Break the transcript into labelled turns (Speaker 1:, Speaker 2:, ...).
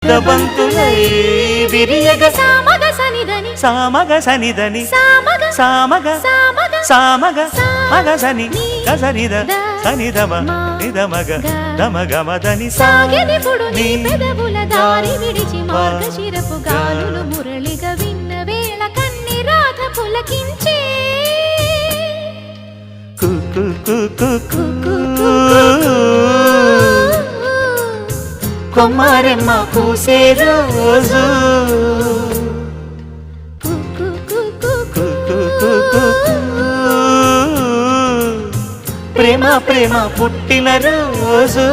Speaker 1: ముద్దబంతులై విరియగ
Speaker 2: సామగ సనిదని
Speaker 1: సామగ సనిదని
Speaker 2: సామగ
Speaker 1: సామగ
Speaker 2: సామగ
Speaker 1: సామగ మగ సని గసనిద సనిదమ నిదమగ దమగమదని
Speaker 2: సాగెనిపుడు నీ పెదవుల దారి విడిచి మార్గశిరపు గాలులు మురళిగా విన్న వేళ కన్ని రాధ పులకించే
Speaker 1: కొమ్మారెమ్మ పూసే రోజు ప్రేమ ప్రేమ పుట్టిన రోజు